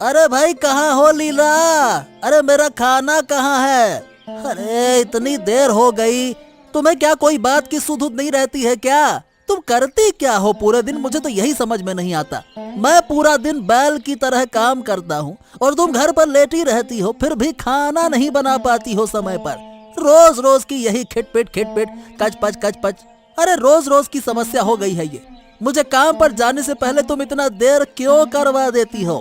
अरे भाई कहाँ हो लीला? अरे मेरा खाना कहाँ है? अरे इतनी देर हो गई, तुम्हें क्या कोई बात की सुध नहीं रहती है क्या? तुम करती क्या हो पूरे दिन? मुझे तो यही समझ में नहीं आता। मैं पूरा दिन बैल की तरह काम करता हूँ और तुम घर पर लेटी रहती हो, फिर भी खाना नहीं बना पाती हो समय पर। रोज रोज की यही खिटपिट कचपच कचपच। अरे रोज रोज की समस्या हो गई है ये। मुझे काम पर जाने से पहले तुम इतना देर क्यों करवा देती हो?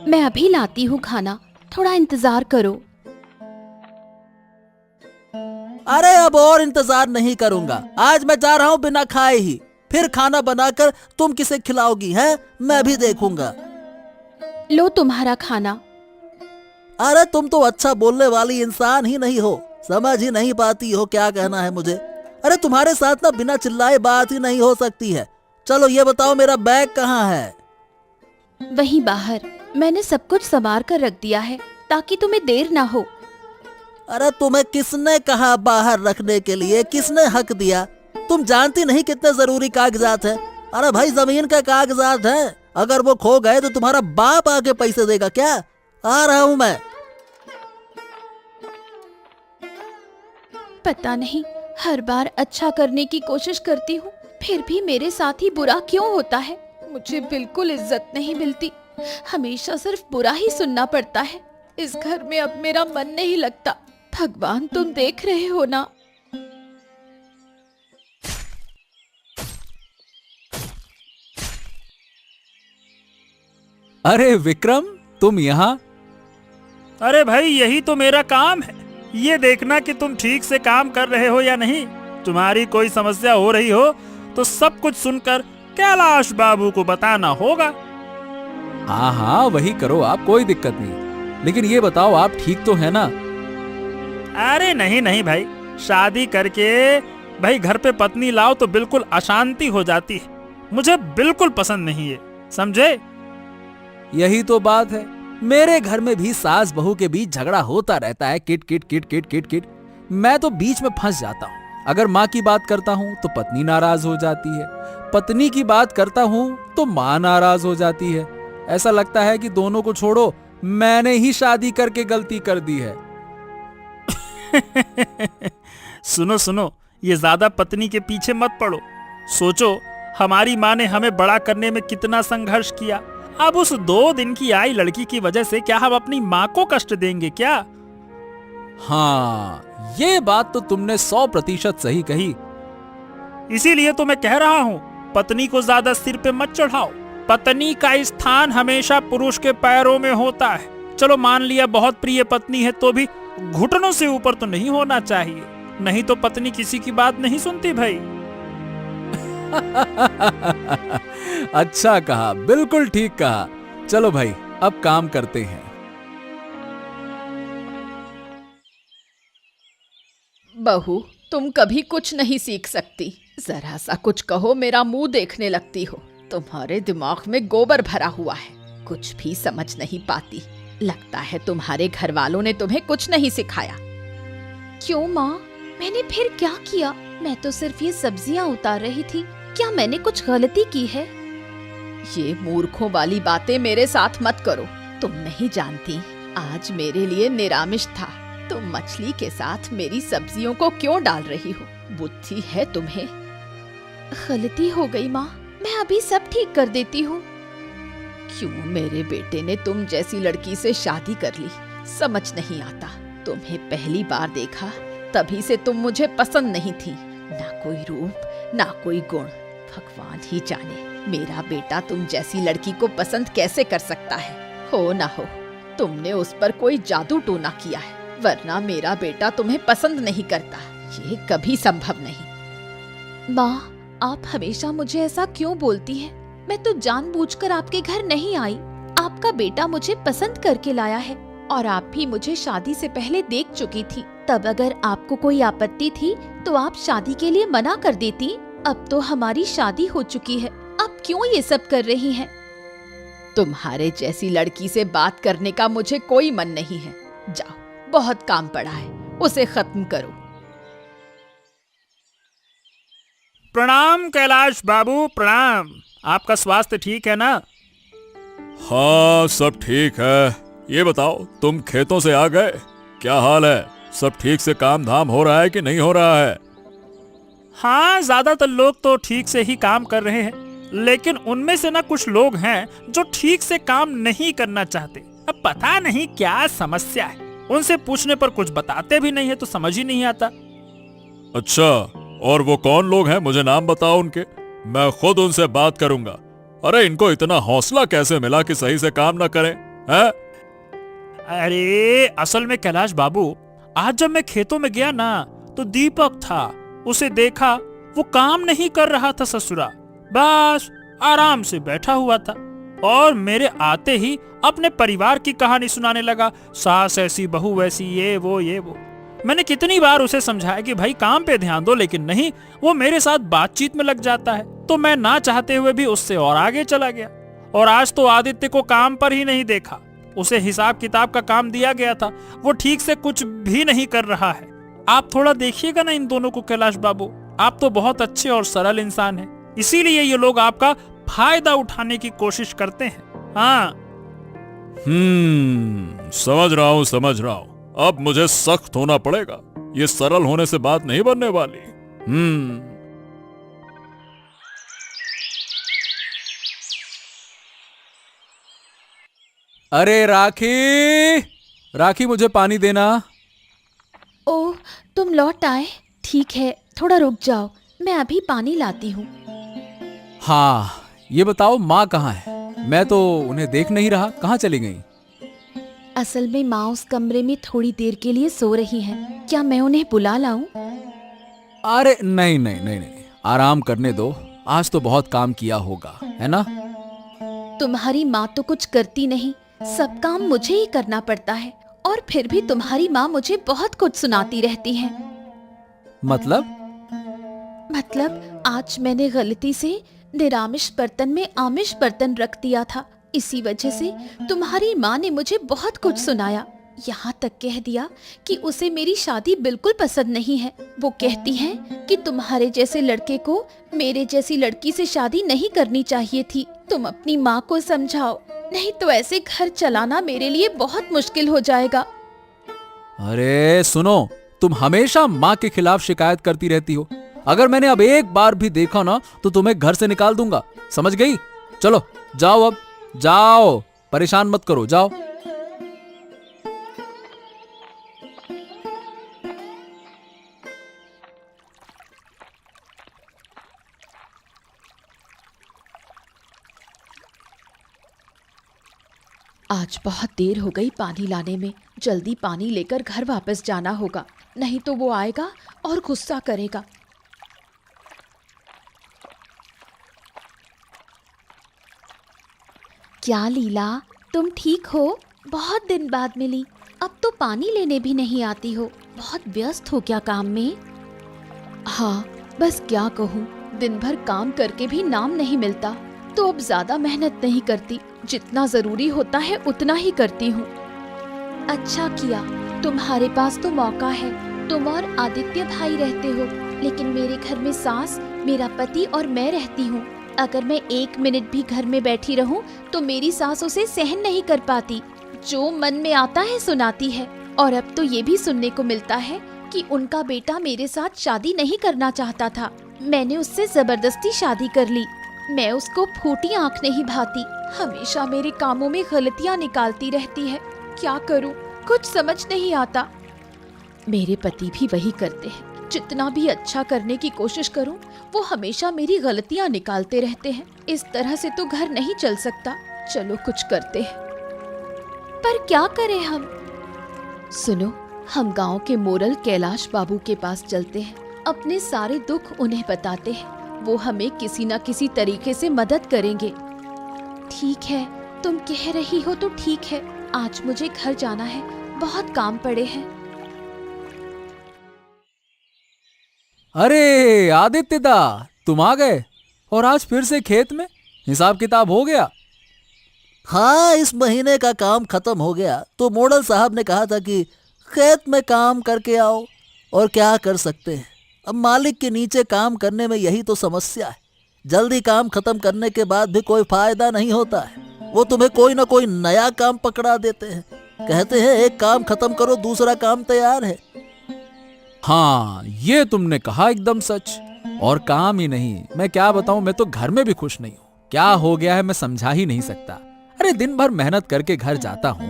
मैं अभी लाती हूँ खाना, थोड़ा इंतजार करो। अरे अब और इंतजार नहीं करूंगा, आज मैं जा रहा हूँ बिना खाए ही। फिर खाना बनाकर तुम किसे खिलाओगी है, मैं भी देखूंगा। लो तुम्हारा खाना। अरे तुम तो अच्छा बोलने वाली इंसान ही नहीं हो, समझ ही नहीं पाती हो क्या कहना है मुझे। अरे तुम्हारे साथ ना बिना चिल्लाए बात ही नहीं हो सकती है। चलो ये बताओ मेरा बैग कहाँ है? वहीं बाहर, मैंने सब कुछ संवार कर रख दिया है ताकि तुम्हें देर ना हो। अरे तुम्हें किसने कहा बाहर रखने के लिए? किसने हक दिया? तुम जानती नहीं कितने जरूरी कागजात हैं। अरे भाई जमीन के कागजात हैं, अगर वो खो गए तो तुम्हारा बाप आके पैसे देगा क्या? आ रहा हूं मैं। पता नहीं, हर बार अच्छा करने की कोशिश करती हूँ, फिर भी मेरे साथ ही बुरा क्यों होता है। मुझे बिल्कुल इज्जत नहीं मिलती, हमेशा सिर्फ बुरा ही सुनना पड़ता है। इस घर में अब मेरा मन नहीं लगता। भगवान तुम देख रहे हो ना। अरे विक्रम, तुम यहाँ? अरे भाई यही तो मेरा काम है, ये देखना कि तुम ठीक से काम कर रहे हो या नहीं। तुम्हारी कोई समस्या हो रही हो तो सब कुछ सुनकर कैलाश बाबू को बताना होगा। हाँ हाँ वही करो आप, कोई दिक्कत नहीं। लेकिन ये बताओ आप ठीक तो है ना? अरे नहीं नहीं भाई, शादी करके भाई घर पे पत्नी लाओ तो बिल्कुल अशांति हो जाती है। मुझे बिल्कुल पसंद नहीं है, समझे? यही तो बात है, मेरे घर में भी सास बहू के बीच झगड़ा होता रहता है, kit kit kit kit kit kit. मैं तो बीच में फंस जाता हूँ। अगर माँ की बात करता हूँ तो पत्नी नाराज हो जाती है, पत्नी की बात करता हूँ तो माँ नाराज हो जाती है। ऐसा लगता है कि दोनों को छोड़ो, मैंने ही शादी करके गलती कर दी है। सुनो सुनो, ये ज्यादा पत्नी के पीछे मत पड़ो। सोचो हमारी माँ ने हमें बड़ा करने में कितना संघर्ष किया। अब उस 2 दिन की आई लड़की की वजह से क्या हम अपनी माँ को कष्ट देंगे क्या? हाँ, ये बात तो तुमने 100% सही कही। इसीलिए तो मैं कह रहा हूँ, पत्नी को ज्यादा सिर पे मत चढ़ाओ। पत्नी का स्थान हमेशा पुरुष के पैरों में होता है। चलो मान लिया बहुत प्रिय पत्नी है तो भी घुटनों से ऊपर तो नहीं होना चाहिए, नहीं तो पत्नी किसी की बात नहीं सुनती भाई। अच्छा कहा, बिल्कुल ठीक कहा। चलो भाई अब काम करते हैं। बहू, तुम कभी कुछ नहीं सीख सकती। जरा सा कुछ कहो मेरा मुंह देखने लगती हो। तुम्हारे दिमाग में गोबर भरा हुआ है, कुछ भी समझ नहीं पाती। लगता है तुम्हारे घर वालों ने तुम्हें कुछ नहीं सिखाया। क्यों माँ, मैंने फिर क्या किया? मैं तो सिर्फ ये सब्जियाँ उतार रही थी, क्या मैंने कुछ गलती की है? ये मूर्खों वाली बातें मेरे साथ मत करो। तुम नहीं जानती, आज मेरे लिए निरामिष था। तुम मछली के साथ मेरी सब्जियों को क्यों डाल रही हो? बुद्धि है तुम्हें? गलती हो गई माँ, मैं अभी सब ठीक कर देती हूँ। क्यों मेरे बेटे ने तुम जैसी लड़की से शादी कर ली, समझ नहीं आता। तुम्हें पहली बार देखा तभी से तुम मुझे पसंद नहीं थी। ना कोई रूप ना कोई गुण, भगवान ही जाने मेरा बेटा तुम जैसी लड़की को पसंद कैसे कर सकता है। हो ना हो तुमने उस पर कोई जादू टोना किया है, वरना मेरा बेटा तुम्हें पसंद नहीं करता। ये कभी संभव नहीं। माँ, आप हमेशा मुझे ऐसा क्यों बोलती हैं? मैं तो जानबूझकर आपके घर नहीं आई। आपका बेटा मुझे पसंद करके लाया है और आप भी मुझे शादी से पहले देख चुकी थी। तब अगर आपको कोई आपत्ति थी तो आप शादी के लिए मना कर देती। अब तो हमारी शादी हो चुकी है, आप क्यों ये सब कर रही हैं? तुम्हारे जैसी लड़की से बात करने का मुझे कोई मन नहीं है। जाओ, बहुत काम पड़ा है, उसे खत्म करो। प्रणाम कैलाश बाबू, प्रणाम। आपका स्वास्थ्य ठीक है ना? हाँ, सब ठीक है। ये बताओ, तुम खेतों से आ गए? क्या हाल है? सब ठीक से काम धाम हो रहा है कि नहीं हो रहा है? हाँ, ज्यादातर लोग तो ठीक से ही काम कर रहे हैं, लेकिन उनमें से ना कुछ लोग हैं जो ठीक से काम नहीं करना चाहते। अब पता नहीं क्या समस्या है। उनसे पूछने पर कुछ बताते भी नहीं है, तो समझ ही नहीं आता। अच्छा, और वो कौन लोग हैं? मुझे नाम बताओ उनके, मैं खुद उनसे बात करूंगा। अरे, इनको इतना हौसला कैसे मिला कि सही से काम ना करें, हैं? अरे असल में कैलाश बाबू, आज जब मैं खेतों में गया ना, तो दीपक था। उसे देखा, वो काम नहीं कर रहा था ससुरा, बस आराम से बैठा हुआ था और मेरे आते ही अपने परिवार की कहानी सुनाने लगा। सास ऐसी, बहू वैसी, ये वो। मैंने कितनी बार उसे समझाया कि भाई काम पे ध्यान दो, लेकिन नहीं, वो मेरे साथ बातचीत में लग जाता है। तो मैं ना चाहते हुए भी उससे और आगे चला गया और आज तो आदित्य को काम पर ही नहीं देखा। उसे हिसाब किताब का काम दिया गया था, वो ठीक से कुछ भी नहीं कर रहा है। आप थोड़ा देखिएगा ना इन दोनों को कैलाश बाबू। आप तो बहुत अच्छे और सरल इंसान हैं, इसीलिए ये लोग आपका फायदा उठाने की कोशिश करते हैं। हाँ, समझ रहा हूँ। अब मुझे सख्त होना पड़ेगा, ये सरल होने से बात नहीं बनने वाली। अरे राखी, मुझे पानी देना। ओह, तुम लौट आए। ठीक है, थोड़ा रुक जाओ, मैं अभी पानी लाती हूँ। हाँ, ये बताओ माँ कहाँ है? मैं तो उन्हें देख नहीं रहा, कहाँ चली गई? असल में माँ उस कमरे में थोड़ी देर के लिए सो रही हैं। क्या मैं उन्हें बुला लाऊं? अरे नहीं, आराम करने दो। आज तो बहुत काम किया होगा, है ना? तुम्हारी माँ तो कुछ करती नहीं, सब काम मुझे ही करना पड़ता है, और फिर भी तुम्हारी माँ मुझे बहुत कुछ सुनाती रहती है। मतलब आज मैंने गलती से निरामिष बर्तन में आमिष बर्तन रख दिया था। इसी वजह से तुम्हारी माँ ने मुझे बहुत कुछ सुनाया, यहाँ तक कह दिया कि उसे मेरी शादी बिल्कुल पसंद नहीं है। वो कहती हैं कि तुम्हारे जैसे लड़के को मेरे जैसी लड़की से शादी नहीं करनी चाहिए थी। तुम अपनी माँ को समझाओ, नहीं तो ऐसे घर चलाना मेरे लिए बहुत मुश्किल हो जाएगा। अरे सुनो, तुम हमेशा माँ के खिलाफ शिकायत करती रहती हो। अगर मैंने अब एक बार भी देखा ना, तो तुम्हें घर से निकाल दूंगा, समझ गई? चलो जाओ, अब जाओ, परेशान मत करो, जाओ। आज बहुत देर हो गई पानी लाने में। जल्दी पानी लेकर घर वापस जाना होगा, नहीं तो वो आएगा और गुस्सा करेगा। क्या लीला, तुम ठीक हो? बहुत दिन बाद मिली। अब तो पानी लेने भी नहीं आती हो, बहुत व्यस्त हो क्या काम में? हाँ, बस क्या कहूँ, दिन भर काम करके भी नाम नहीं मिलता, तो अब ज्यादा मेहनत नहीं करती, जितना जरूरी होता है उतना ही करती हूँ। अच्छा किया, तुम्हारे पास तो मौका है। तुम और आदित्य भाई रहते हो, लेकिन मेरे घर में सास, मेरा पति और मैं रहती हूँ। अगर मैं 1 मिनट भी घर में बैठी रहूं, तो मेरी सास उसे सहन नहीं कर पाती। जो मन में आता है सुनाती है, और अब तो ये भी सुनने को मिलता है कि उनका बेटा मेरे साथ शादी नहीं करना चाहता था। मैंने उससे जबरदस्ती शादी कर ली। मैं उसको फूटी आंख नहीं भाती, हमेशा मेरे कामों में गलतियां निकालती रहती है। क्या करूं, कुछ समझ नहीं आता। मेरे पति भी वही करते हैं, जितना भी अच्छा करने की कोशिश करूं, वो हमेशा मेरी गलतियां निकालते रहते हैं। इस तरह से तो घर नहीं चल सकता। चलो कुछ करते हैं, पर क्या करें हम? सुनो, हम गांव के मोरल कैलाश बाबू के पास चलते हैं, अपने सारे दुख उन्हें बताते हैं, वो हमें किसी न किसी तरीके से मदद करेंगे। ठीक है, तुम कह रही हो तो ठीक है। आज मुझे घर जाना है, बहुत काम पड़े हैं। अरे आदित्य दा, तुम आ गए, और आज फिर से खेत में? हिसाब किताब हो गया? हाँ, इस महीने का काम खत्म हो गया। तो मोड़ल साहब ने कहा था कि खेत में काम करके आओ, और क्या कर सकते हैं, अब मालिक के नीचे काम करने में यही तो समस्या है। जल्दी काम खत्म करने के बाद भी कोई फायदा नहीं होता है। वो तुम्हें कोई ना कोई नया काम पकड़ा देते हैं। कहते हैं एक काम खत्म करो दूसरा काम तैयार है। हाँ, ये तुमने कहा एकदम सच। और काम ही नहीं, मैं क्या बताऊं, मैं तो घर में भी खुश नहीं हूं। क्या हो गया है मैं समझा ही नहीं सकता। अरे दिन भर मेहनत करके घर जाता हूं,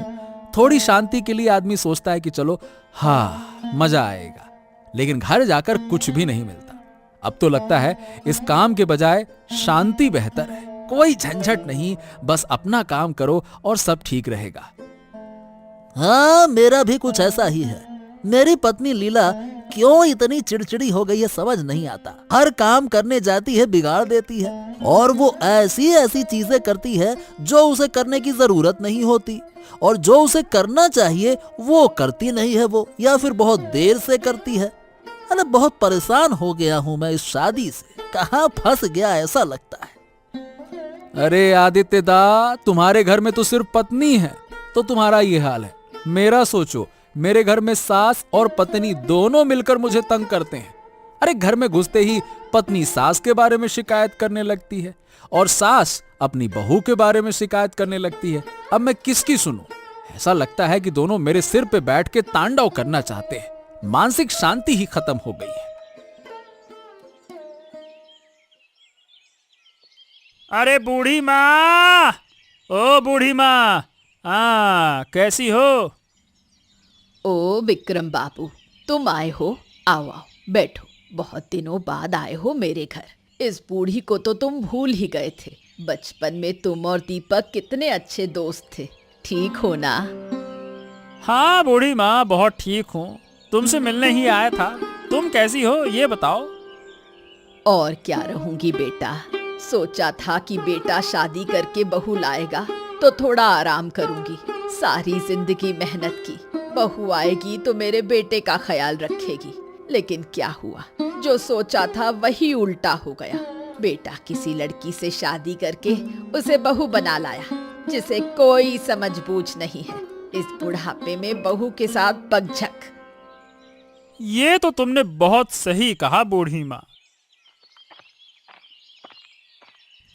थोड़ी शांति के लिए आदमी सोचता है कि चलो हाँ मजा आएगा, लेकिन घर जाकर कुछ भी नहीं मिलता। अब तो लगता है इस काम के बजाय शांति बेहतर है। कोई झंझट नहीं, बस अपना काम करो और सब ठीक रहेगा। हाँ, मेरा भी कुछ ऐसा ही है। मेरी पत्नी लीला क्यों इतनी चिड़चिड़ी हो गई है समझ नहीं आता। हर काम करने जाती है बिगाड़ देती है, और वो ऐसी ऐसी चीजें करती है जो उसे करने की जरूरत नहीं होती, और जो उसे करना चाहिए वो करती नहीं है वो, या फिर बहुत देर से करती है। अरे बहुत परेशान हो गया हूँ मैं इस शादी से, कहाँ फंस गया ऐसा लगता है। अरे आदित्य दा, तुम्हारे घर में तो सिर्फ पत्नी है तो तुम्हारा ये हाल है। मेरा सोचो, मेरे घर में सास और पत्नी दोनों मिलकर मुझे तंग करते हैं। अरे घर में घुसते ही पत्नी सास के बारे में शिकायत करने लगती है और सास अपनी बहू के बारे में शिकायत करने लगती है। अब मैं किसकी सुनूं? ऐसा लगता है कि दोनों मेरे सिर पे बैठ के तांडव करना चाहते हैं। मानसिक शांति ही खत्म हो गई है। अरे बूढ़ी माँ, ओ बूढ़ी माँ, हाँ कैसी हो? ओ विक्रम बाबू, तुम आए हो? आओ आओ बैठो। बहुत दिनों बाद आए हो मेरे घर। इस बूढ़ी को तो तुम भूल ही गए थे। बचपन में तुम और दीपक कितने अच्छे दोस्त थे। ठीक हो ना? हाँ बूढ़ी माँ, बहुत ठीक हूँ। तुमसे मिलने ही आया था। तुम कैसी हो ये बताओ। और क्या रहूंगी बेटा। सोचा था कि बेटा शादी करके बहू लाएगा तो थोड़ा आराम करूंगी। सारी जिंदगी मेहनत की, बहू आएगी तो मेरे बेटे का ख्याल रखेगी। लेकिन क्या हुआ, जो सोचा था वही उल्टा हो गया। बेटा किसी लड़की से शादी करके उसे बहू बना लाया, जिसे कोई समझ बूझ नहीं है। इस बुढ़ापे में बहू के साथ बकझक। ये तो तुमने बहुत सही कहा बूढ़ी माँ।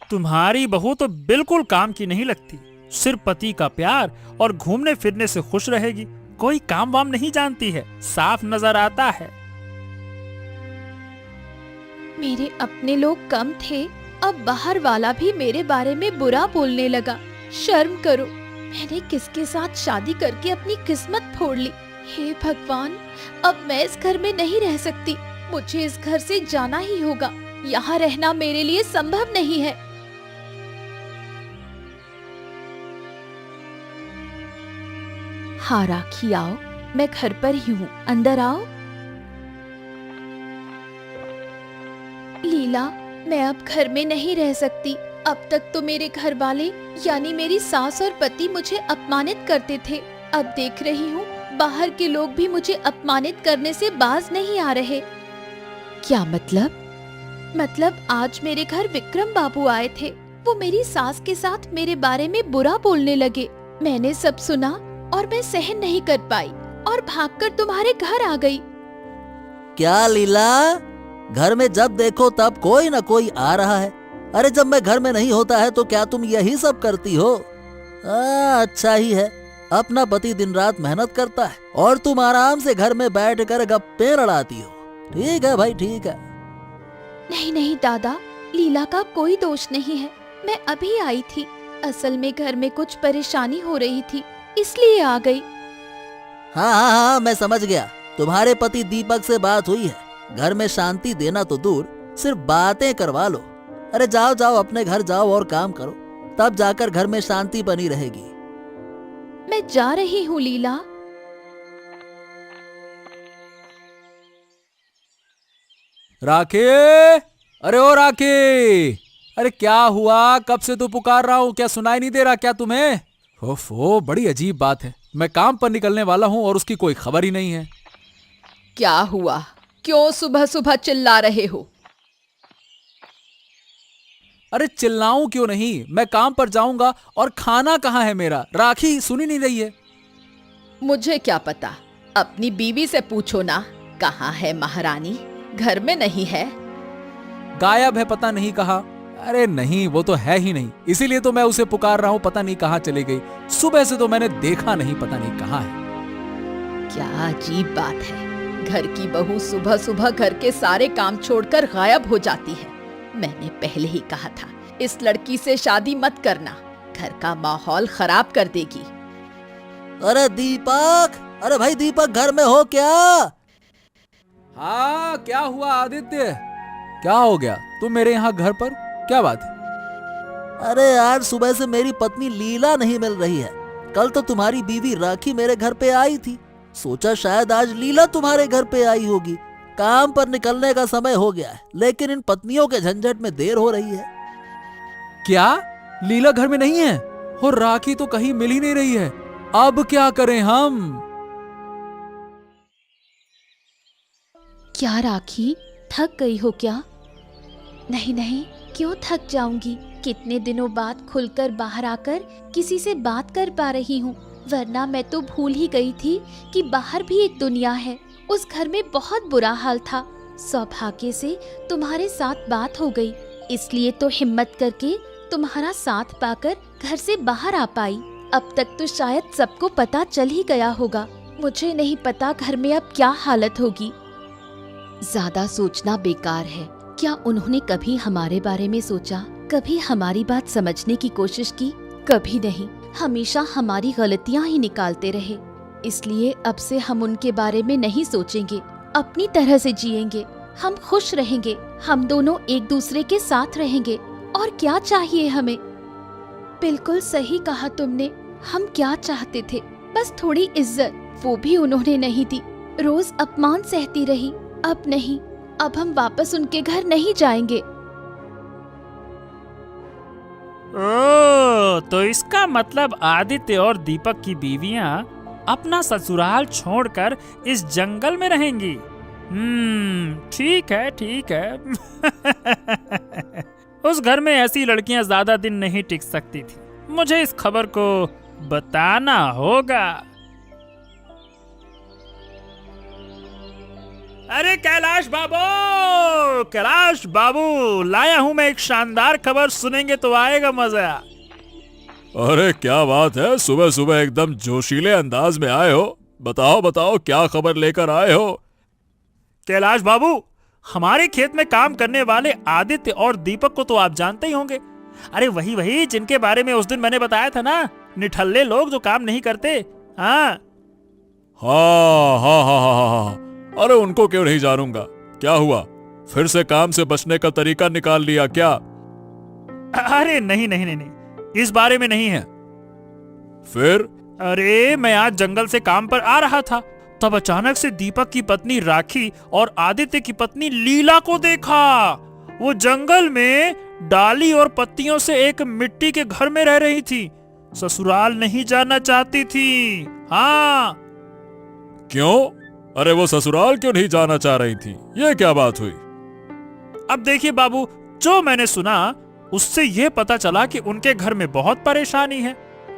तुम्हारी बहू तो बिल्कुल काम की नहीं लगती। सिर्फ पति का प्यार और घूमने फिरने से खुश रहेगी। कोई काम वाम नहीं जानती है, साफ नजर आता है। मेरे अपने लोग कम थे, अब बाहर वाला भी मेरे बारे में बुरा बोलने लगा। शर्म करो, मैंने किसके साथ शादी करके अपनी किस्मत फोड़ ली। हे भगवान, अब मैं इस घर में नहीं रह सकती। मुझे इस घर से जाना ही होगा। यहाँ रहना मेरे लिए संभव नहीं है। हाँ राखी, आओ, मैं घर पर ही हूँ, अंदर आओ। लीला, मैं अब घर में नहीं रह सकती। अब तक तो मेरे घर वाले यानी मेरी सास और पति मुझे अपमानित करते थे। अब देख रही हूँ बाहर के लोग भी मुझे अपमानित करने से बाज नहीं आ रहे। क्या मतलब? मतलब आज मेरे घर विक्रम बाबू आए थे। वो मेरी सास के साथ मेरे बारे में बुरा बोलने लगे। मैंने सब सुना और मैं सहन नहीं कर पाई और भागकर तुम्हारे घर आ गई। क्या लीला, घर में जब देखो तब कोई ना कोई आ रहा है। अरे जब मैं घर में नहीं होता है तो क्या तुम यही सब करती हो? अच्छा ही है, अपना पति दिन रात मेहनत करता है और तुम आराम से घर में बैठकर गप्पे लड़ाती हो। ठीक है भाई, ठीक है। नहीं नहीं दादा, लीला का कोई दोष नहीं है। मैं अभी आई थी। असल में घर में कुछ परेशानी हो रही थी, इसलिए आ गई। हाँ हाँ हाँ, मैं समझ गया। तुम्हारे पति दीपक से बात हुई है। घर में शांति देना तो दूर, सिर्फ बातें करवा लो। अरे जाओ जाओ, अपने घर जाओ और काम करो, तब जाकर घर में शांति बनी रहेगी। मैं जा रही हूँ लीला। राखे, अरे ओ राखे, अरे क्या हुआ? कब से तो पुकार रहा हूं, क्या सुनाई नहीं दे रहा क्या तुम्हें? ओफो, बड़ी अजीब बात है। मैं काम पर निकलने वाला हूं और उसकी कोई खबर ही नहीं है। क्या हुआ? क्यों सुबह सुबह चिल्ला रहे हो? अरे चिल्लाऊं क्यों नहीं, मैं काम पर जाऊंगा और खाना कहाँ है मेरा? राखी सुनी नहीं रही है। मुझे क्या पता, अपनी बीवी से पूछो ना। कहाँ है महारानी? घर में नहीं है? गायब है, पता नहीं कहाँ। अरे नहीं, वो तो है ही नहीं, इसीलिए तो मैं उसे पुकार रहा हूँ, पता नहीं कहाँ चली गई। सुबह से तो मैंने देखा नहीं, पता नहीं कहाँ है। क्या अजीब बात है, घर की बहू सुबह सुबह घर के सारे काम छोड़कर गायब हो जाती है। मैंने पहले ही कहा था इस लड़की से शादी मत करना, घर का माहौल खराब कर देगी। अरे दीपक, अरे भाई दीपक, घर में हो क्या? हाँ, क्या हुआ आदित्य? क्या हो गया तुम मेरे यहाँ घर पर? क्या बात है? अरे यार, सुबह से मेरी पत्नी लीला नहीं मिल रही है। कल तो तुम्हारी बीवी राखी मेरे घर पे आई थी, सोचा शायद आज लीला तुम्हारे घर पे आई होगी। काम पर निकलने का समय हो गया है, लेकिन इन पत्नियों के झंझट में देर हो रही है। क्या लीला घर में नहीं है? और राखी तो कहीं मिल ही नहीं रही है, अब क्या करें हम? क्या राखी, थक गई हो क्या? नहीं नहीं, क्यों थक जाऊंगी। कितने दिनों बाद खुलकर बाहर आकर किसी से बात कर पा रही हूँ, वरना मैं तो भूल ही गई थी कि बाहर भी एक दुनिया है। उस घर में बहुत बुरा हाल था। सौभाग्य से तुम्हारे साथ बात हो गई, इसलिए तो हिम्मत करके तुम्हारा साथ पाकर घर से बाहर आ पाई। अब तक तो शायद सबको पता चल ही गया होगा। मुझे नहीं पता घर में अब क्या हालत होगी। ज्यादा सोचना बेकार है। क्या उन्होंने कभी हमारे बारे में सोचा? कभी हमारी बात समझने की कोशिश की? कभी नहीं। हमेशा हमारी गलतियां ही निकालते रहे। इसलिए अब से हम उनके बारे में नहीं सोचेंगे, अपनी तरह से जिएंगे। हम खुश रहेंगे, हम दोनों एक दूसरे के साथ रहेंगे। और क्या चाहिए हमें? बिल्कुल सही कहा तुमने। हम क्या चाहते थे? बस थोड़ी इज्जत, वो भी उन्होंने नहीं दी। रोज अपमान सहती रही। अब नहीं, अब हम वापस उनके घर नहीं जाएंगे। ओह, तो इसका मतलब आदित्य और दीपक की बीवियां अपना ससुराल छोड़कर इस जंगल में रहेंगी। ठीक है, ठीक है। उस घर में ऐसी लड़कियां ज्यादा दिन नहीं टिक सकती थी। मुझे इस खबर को बताना होगा। अरे कैलाश बाबू, लाया हूं मैं एक शानदार खबर, सुनेंगे तो आएगा मजा। अरे क्या बात है, सुबह सुबह एकदम जोशीले अंदाज में आए हो। बताओ बताओ, क्या खबर लेकर आए हो? कैलाश बाबू, हमारे खेत में काम करने वाले आदित्य और दीपक को तो आप जानते ही होंगे। अरे वही जिनके बारे में उस दिन मैंने बताया था ना, निठल्ले लोग जो काम नहीं करते। हाँ। अरे उनको क्यों नहीं जानूंगा। क्या हुआ, फिर से काम से बचने का तरीका निकाल लिया क्या? अरे नहीं, इस बारे में नहीं है। फिर? अरे मैं आज जंगल से काम पर आ रहा था, तब अचानक से दीपक की पत्नी राखी और आदित्य की पत्नी लीला को देखा। वो जंगल में डाली और पत्तियों से एक मिट्टी के घर में रह रही थी। ससुराल नहीं जाना चाहती थी। हाँ। क्यों? अरे वो ससुराल क्यों नहीं जाना चाह रही थी? ये क्या बात हुई? अब देखिए बाबू, जो मैंने सुना उससे यह पता चला कि उनके घर में बहुत परेशानी है।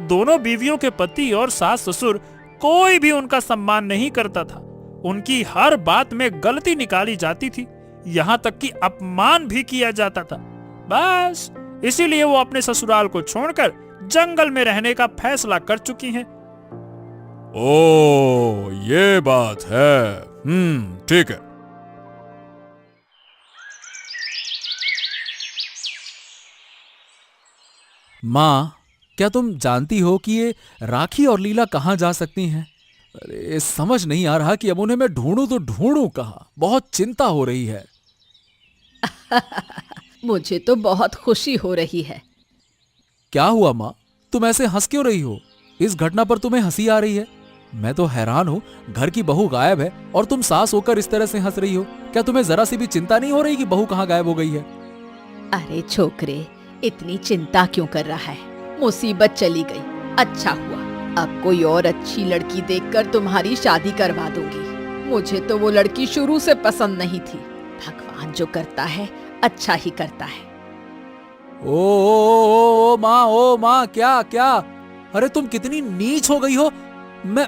दोनों बीवियों के पति और सास ससुर कोई भी उनका सम्मान नहीं करता था। उनकी हर बात में गलती निकाली जाती थी, यहाँ तक कि अपमान भी किया जाता था। बस इसीलिए वो अपने ससुराल को छोड़कर जंगल में रहने का फैसला कर चुकी हैं। ओ, ये बात है। ठीक है। माँ, क्या तुम जानती हो कि ये राखी और लीला कहाँ जा सकती हैं? अरे समझ नहीं आ रहा कि अब उन्हें मैं ढूंढूं तो ढूंढूं कहाँ। बहुत चिंता हो रही है। मुझे तो बहुत खुशी हो रही है। क्या हुआ माँ, तुम ऐसे हंस क्यों रही हो? इस घटना पर तुम्हें हंसी आ रही है? मैं तो हैरान हूँ, घर की बहू गायब है और तुम सास होकर इस तरह से हंस रही हो। क्या तुम्हें जरा सी भी चिंता नहीं हो रही कि बहू कहाँ गायब हो गई है? अरे छोकरे, इतनी चिंता क्यों कर रहा है? मुसीबत चली गई, अच्छा हुआ। अब कोई और अच्छी लड़की देखकर तुम्हारी शादी करवा दूंगी। मुझे तो वो लड़की शुरू से पसंद नहीं थी। भगवान जो करता है अच्छा ही करता है। ओ माँ, क्या? अरे तुम कितनी नीच हो गई हो। मैं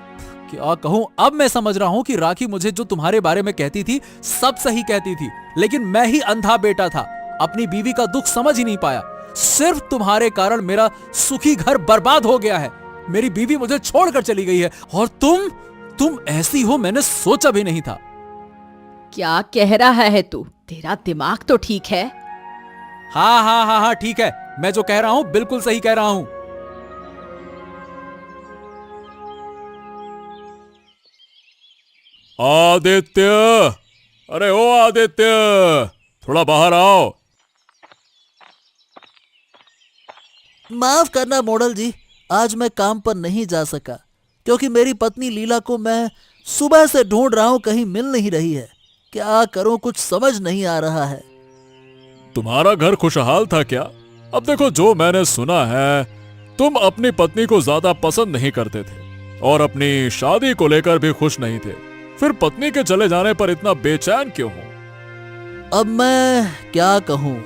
क्या कहूँ, अब मैं समझ रहा हूँ कि राखी मुझे जो तुम्हारे बारे में कहती थी सब सही कहती थी, लेकिन मैं ही अंधा बेटा था। अपनी बीवी का दुख समझ ही नहीं पाया। सिर्फ तुम्हारे कारण मेरा सुखी घर बर्बाद हो गया है। मेरी बीवी मुझे छोड़कर चली गई है और तुम ऐसी हो मैंने सोचा भी नहीं था। क्या कह रहा है तू? तेरा दिमाग तो ठीक है? हाँ, ठीक है। मैं जो कह रहा हूं बिल्कुल सही कह रहा हूं। आदित्य, अरे ओ आदित्य, थोड़ा बाहर आओ। माफ करना मॉडल जी, आज मैं काम पर नहीं जा सका क्योंकि मेरी पत्नी लीला को मैं सुबह से ढूंढ रहा हूं, कहीं मिल नहीं रही है। क्या करूं, कुछ समझ नहीं आ रहा है। तुम्हारा घर खुशहाल था क्या? अब देखो, जो मैंने सुना है तुम अपनी पत्नी को ज्यादा पसंद नहीं करते थे और अपनी शादी को लेकर भी खुश नहीं थे। फिर पत्नी के चले जाने पर इतना बेचैन क्यों हो? अब मैं क्या कहूं,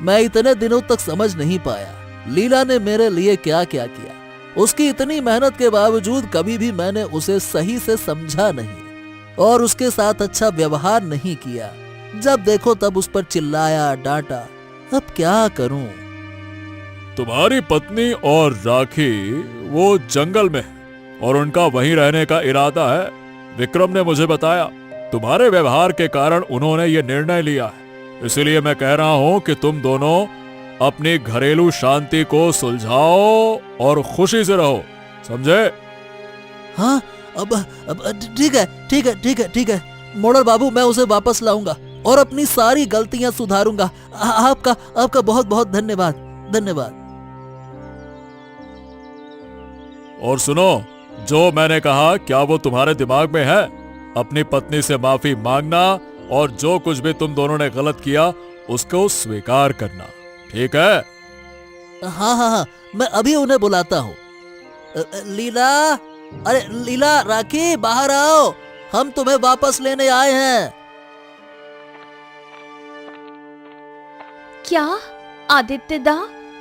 मैं इतने दिनों तक समझ नहीं पाया लीला ने मेरे लिए क्या क्या किया। उसकी इतनी मेहनत के बावजूद कभी भी मैंने उसे सही से समझा नहीं और उसके साथ अच्छा व्यवहार नहीं किया। जब देखो तब उस पर चिल्लाया, डांटा। अब क्या करूं? तुम्हारी पत्नी और राखी वो जंगल में है और उनका वहीं रहने का इरादा है। विक्रम ने मुझे बताया तुम्हारे व्यवहार के कारण उन्होंने ये निर्णय लिया है। इसीलिए मैं कह रहा हूं कि तुम दोनों अपनी घरेलू शांति को सुलझाओ और खुशी से रहो, समझे? हाँ, अब ठीक है मोड़ल बाबू, मैं उसे वापस लाऊंगा और अपनी सारी गलतियां सुधारूंगा। आपका बहुत बहुत धन्यवाद। और सुनो, जो मैंने कहा क्या वो तुम्हारे दिमाग में है? अपनी पत्नी से माफी मांगना और जो कुछ भी तुम दोनों ने गलत किया उसको स्वीकार करना, ठीक है? हाँ, मैं अभी उन्हें बुलाता हूँ। लीला, अरे लीला, राखी, बाहर आओ, हम तुम्हें वापस लेने आए हैं। क्या आदित्य दा,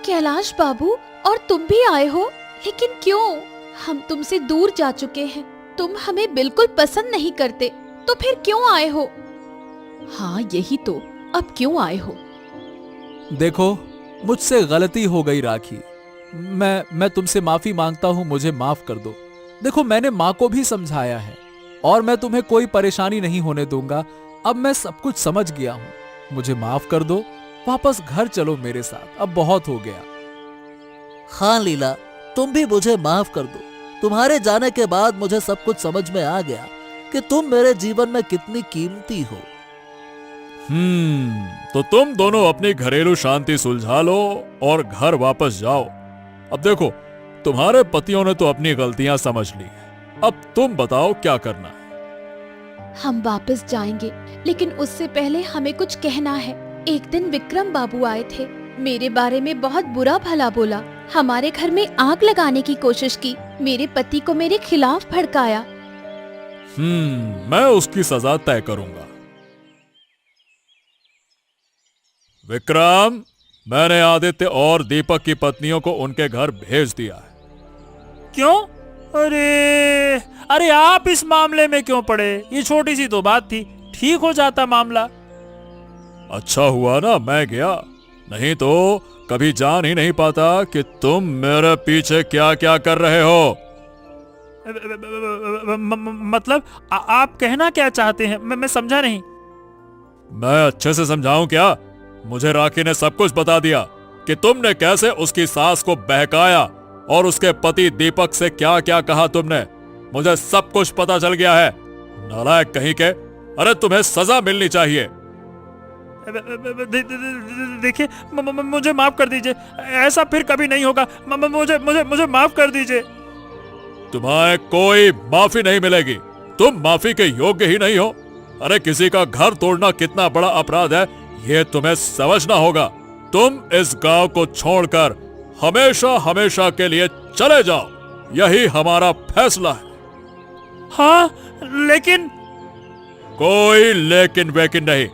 कैलाश बाबू और तुम भी आए हो? लेकिन क्यों? हम तुमसे दूर जा चुके हैं, तुम हमें बिल्कुल पसंद नहीं करते, तो फिर क्यों आए हो? हाँ यही तो, अब क्यों आए हो? देखो, मुझसे गलती हो गई राखी। मैं तुमसे माफी मांगता हूं, मुझे माफ कर दो। देखो, मैंने माँ को भी समझाया है और मैं तुम्हें कोई परेशानी नहीं होने दूंगा। अब मैं सब कुछ समझ गया हूं, मुझे माफ कर दो। वापस घर चलो मेरे साथ, अब बहुत हो गया। हाँ लीला, तुम भी मुझे माफ कर दो। तुम्हारे जाने के बाद मुझे सब कुछ समझ में आ गया कि तुम मेरे जीवन में कितनी कीमती हो। तो तुम दोनों अपनी घरेलू शांति सुलझा लो और घर वापस जाओ। अब देखो, तुम्हारे पतियों ने तो अपनी गलतियां समझ ली है, अब तुम बताओ क्या करना है? हम वापस जाएंगे, लेकिन उससे पहले हमें कुछ कहना है। एक दिन विक्रम बाबू आए थे, मेरे बारे में बहुत बुरा भला बोला, हमारे घर में आग लगाने की कोशिश की, मेरे पति को मेरे खिलाफ भड़काया। मैं उसकी सजा तय करूंगा। विक्रम, मैंने आदित्य और दीपक की पत्नियों को उनके घर भेज दिया है। क्यों? अरे आप इस मामले में क्यों पड़े? ये छोटी सी तो बात थी, ठीक हो जाता मामला। अच्छा हुआ ना मैं गया, नहीं तो कभी जान ही नहीं पाता कि तुम मेरे पीछे क्या क्या कर रहे हो। मतलब आप कहना क्या चाहते हैं? मैं समझा नहीं। मैं अच्छे से समझाऊं क्या? मुझे राखी ने सब कुछ बता दिया कि तुमने कैसे उसकी सास को बहकाया और उसके पति दीपक से क्या क्या कहा तुमने। मुझे सब कुछ पता चल गया है। नालायक कहीं के, अरे तुम्हें सजा मिलनी चाहिए। देखिए, मुझे माफ कर दीजिए, ऐसा फिर कभी नहीं होगा। मुझे माफ कर दीजिए। तुम्हें कोई माफी नहीं मिलेगी, तुम माफी के योग्य ही नहीं हो। अरे किसी का घर तोड़ना कितना बड़ा अपराध है, ये तुम्हें समझना होगा। तुम इस गांव को छोड़कर हमेशा हमेशा के लिए चले जाओ, यही हमारा फैसला है। हाँ, लेकिन कोई लेकिन वेकिन नहीं।